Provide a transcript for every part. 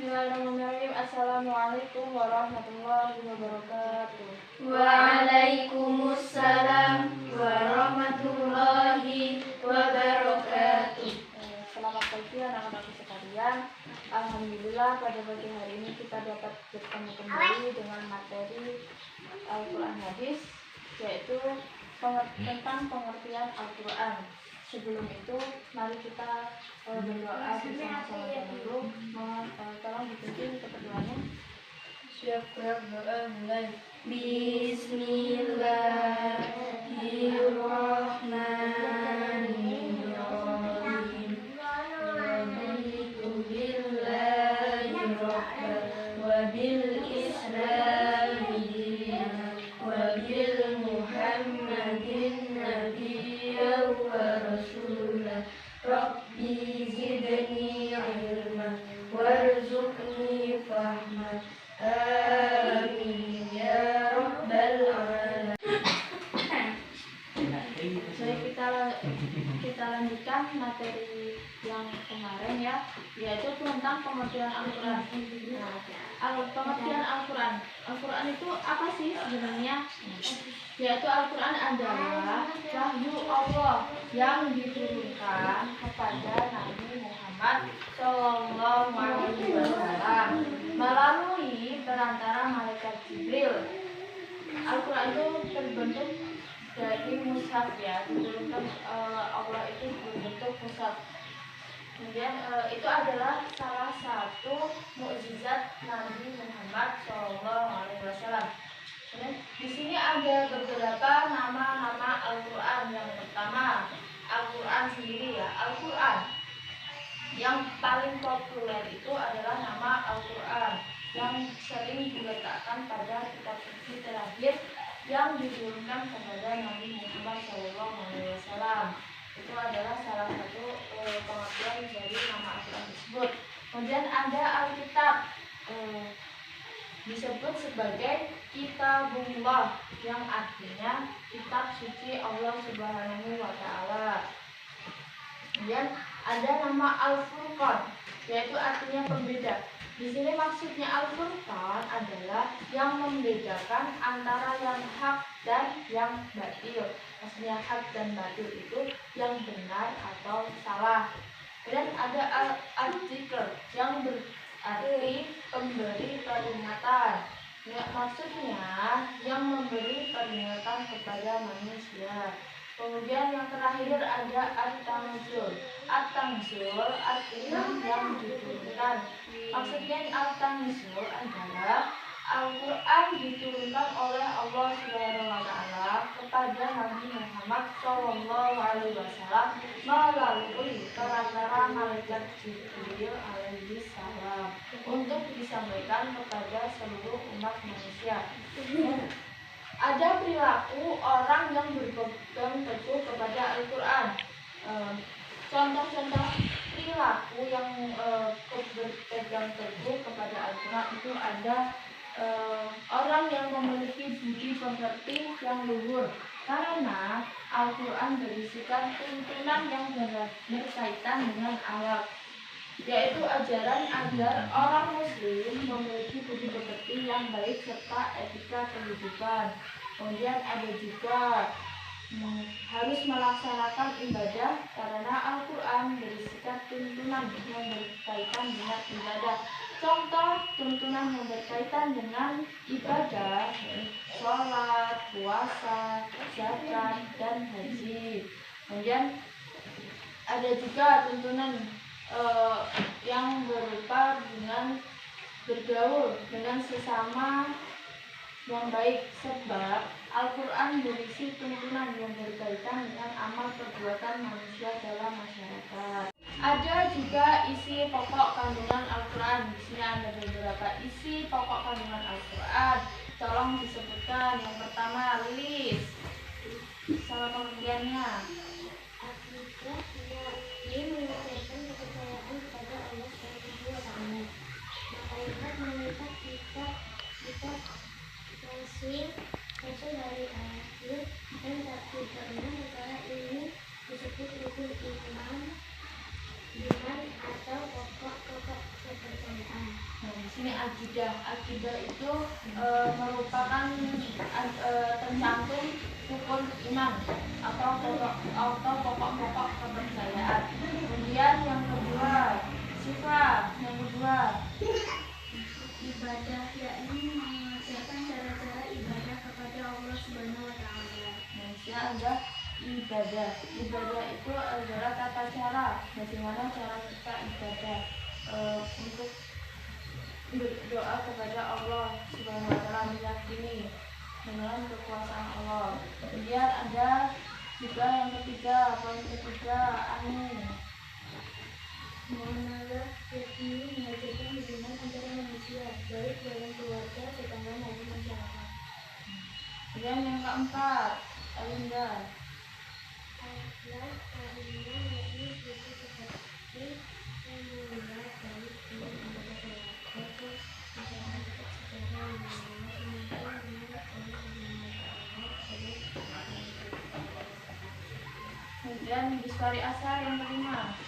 Bismillahirrahmanirrahim. Assalamualaikum warahmatullahi wabarakatuh. Waalaikumsalam warahmatullahi wabarakatuh. Selamat pagi anak-anak sekalian. Alhamdulillah pada pagi hari ini kita dapat bertemu kembali dengan materi Al-Quran hadis, yaitu tentang pengertian Al-Quran. Sebelum itu, mari kita berdoa bersama-sama dulu. Tolong dipimpin keberdoanya. Siap doa mulai. Bismillahirrahmanirrahim. Raditu billahi rabban wa bil islami dinan wa bil muhammadin nabiyyan wa rasulah. Rabbi zidni ilman warzuqni fahman. Amin ya rabbal alamin. Baik, kita lanjutkan materi yang kemarin ya, yaitu tentang pengertian Al-Quran. Pengertian Al-Quran. Al-Quran itu apa sih sebenarnya? Yaitu Al-Quran adalah wahyu Allah yang diturunkan kepada Nabi Muhammad SAW melalui perantara malaikat Jibril. Al-Quran itu terbentuk dari mushaf ya, diturunkan Allah itu berbentuk mushaf. Kemudian itu adalah salah satu mukjizat Nabi Muhammad SAW. Di sini ada beberapa nama-nama Al-Quran. Yang pertama, Al-Quran sendiri ya. Al-Quran yang paling populer itu adalah nama Al-Quran yang sering diletakkan pada kitab suci terakhir yang diturunkan kepada Nabi Muhammad SAW. Itu adalah salah satu pengertian dari nama Al-Quran tersebut. Kemudian ada Alkitab, disebut sebagai Kitabullah yang artinya kitab suci Allah Subhanahu wa Ta'ala. Kemudian ada nama Al-Furqan, yaitu artinya pembeda. Di sini maksudnya Al-Furqan adalah yang membedakan antara yang hak dan yang batil. Maksudnya hak dan batil itu yang benar atau salah. Dan ada Al-Dzikr yang berarti pemberi peringatan. Ya, maksudnya yang memberi peringatan kepada manusia. Kemudian yang terakhir ada At-Tanzil. At-Tanzil artinya yang diturunkan. Maksudnya At-Tanzil adalah Al-Quran diturunkan oleh Allah SWT kepada Nabi Muhammad SAW melalui perantara malaikat Jibril alaihissalam untuk disampaikan kepada seluruh umat manusia. Ada perilaku orang yang berpegang teguh kepada Al-Quran. Contoh-contoh perilaku yang berpegang teguh kepada Al-Quran itu ada orang yang memiliki budi pekerti yang luhur, karena Al-Quran berisikan tuntunan yang berkaitan dengan akhlak, yaitu ajaran agar orang muslim memiliki budi pekerti yang baik serta etika kehidupan. Kemudian ada juga harus melaksanakan ibadah karena Al-Quran berisikan tuntunan yang berkaitan dengan ibadah. Contoh tuntunan yang berkaitan dengan ibadah, sholat, puasa, zakat, dan haji. Kemudian ada juga tuntunan yang berupa dengan bergaul dengan sesama yang baik, sebab Al-Quran berisi tuntunan yang berkaitan dengan amal perbuatan manusia dalam masyarakat. Ada juga isi pokok kandungan Al-Quran. Di sini ada beberapa isi pokok kandungan Al-Quran. Tolong disebutkan. Yang pertama, list. Salah pengertiannya. Dia mengucapkan kepercayaan kepada Allah SWT. Malaikat meminta kita Rasul dari akhir dan tak pernah perkara ini disebut rukun iman atau pokok-pokok kepercayaan. Akidah itu merupakan tercantum rukun iman atau pokok-pokok kepercayaan. Kemudian yang kedua, sifat yang kedua Ibadah, yakni mengajarkan cara-cara ibadah kepada Allah Subhanahu wa Ta'ala. Manusia ada ibadah. Ibadah itu adalah tata cara bagaimana cara kita ibadah untuk berdoa kepada Allah Subhanahu wa Ta'ala, meyakini dengan kekuasaan Allah. Kemudian ada juga yang ketiga, poin ketiga, Mengenal, yakni mengajarkan hubungan antara manusia, baik dalam keluarga, tetangga maupun masyarakat. Kemudian yang keempat, Alinda. Al-Ikhlas, al-Iman, yakni suci seperti memelihara baik dengan anggota keluarga, masyarakat secara umum, Kemudian Biswari Asar yang kelima,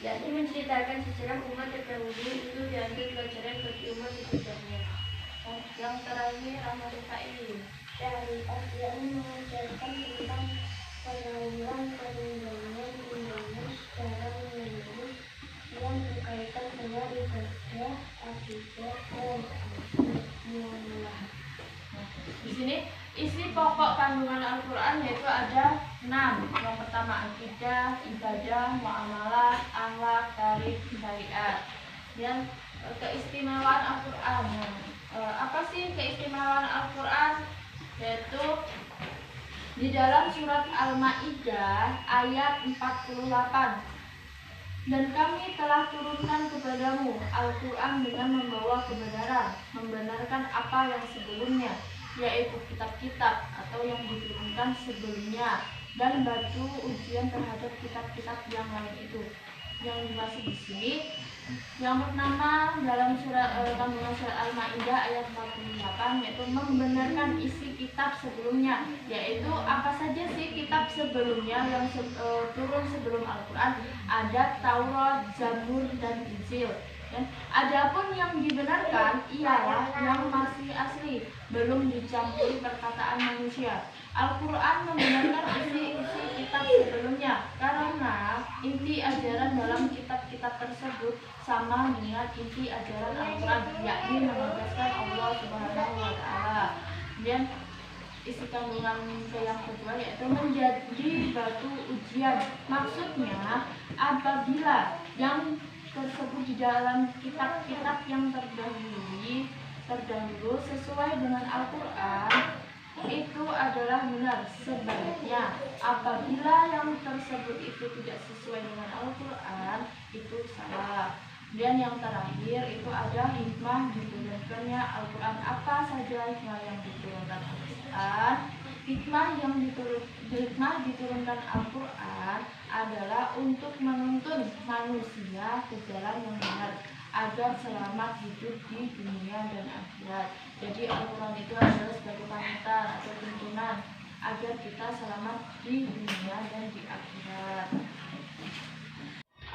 yakni menceritakan sejarah umat terdahulu itu diambil pelajaran bagi umat sesudahnya. yang terakhir Ahmad Rifai. syariat, yakni mengajarkan tentang penanggulan secara menyeluruh yang berkaitan dengan ibadah, akidah, dan muamalah. Di sini isi pokok kandungan Al-Quran yaitu ada 6. Yang pertama akidah, ibadah, muamalah, akhlak, tarikh, syariat. Dan keistimewaan Al-Quran. Apa sih keistimewaan Al-Quran? Yaitu di dalam surat Al-Ma'idah ayat 48. Dan kami telah turunkan kepadamu Al-Quran dengan membawa kebenaran, membenarkan apa yang sebelumnya, yaitu kitab-kitab atau yang diturunkan sebelumnya, dan batu ujian terhadap kitab-kitab yang lain itu. Yang dimaksud di sini yang pertama dalam kandungan surat Al-Ma'idah ayat 48 yaitu membenarkan isi kitab sebelumnya, yaitu apa saja sih kitab sebelumnya yang turun sebelum Al-Quran. Ada Taurat, Zabur, dan Injil. Adapun yang dibenarkan ialah yang masih asli, belum dicampuri perkataan manusia. Al-Quran membenarkan isi-isi kitab sebelumnya karena inti ajaran dalam kitab-kitab tersebut sama dengan inti ajaran Al-Quran, yakni menegaskan Allah Subhanahu wa Ta'ala. Dan isi kandungan yang kedua yaitu menjadi batu ujian. Maksudnya apabila yang tersebut di dalam kitab-kitab yang terdahulu sesuai dengan Al-Quran itu adalah benar. Sebaliknya apabila yang tersebut itu tidak sesuai dengan Al-Quran itu salah. Dan yang terakhir itu ada hikmah diturunkannya Al-Quran. Apa saja hikmah yang diturunkan Al-Quran? Hikmah diturunkan Al-Quran adalah untuk menuntun manusia ke jalan yang benar agar selamat hidup di dunia dan akhirat. Jadi Al-Quran itu adalah sebagai panutan atau tuntunan agar kita selamat di dunia dan di akhirat.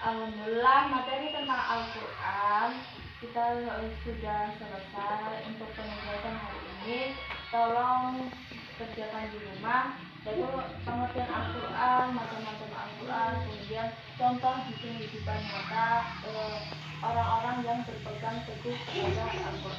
Alhamdulillah materi tentang Al-Quran kita sudah selesai. Untuk penjelasan hari ini tolong kerjakan di rumah, yaitu pengertian Al-Quran, macam-macam Al-Quran, kemudian contoh di kehidupan nyata orang-orang yang berpegang teguh kepada Al-Quran.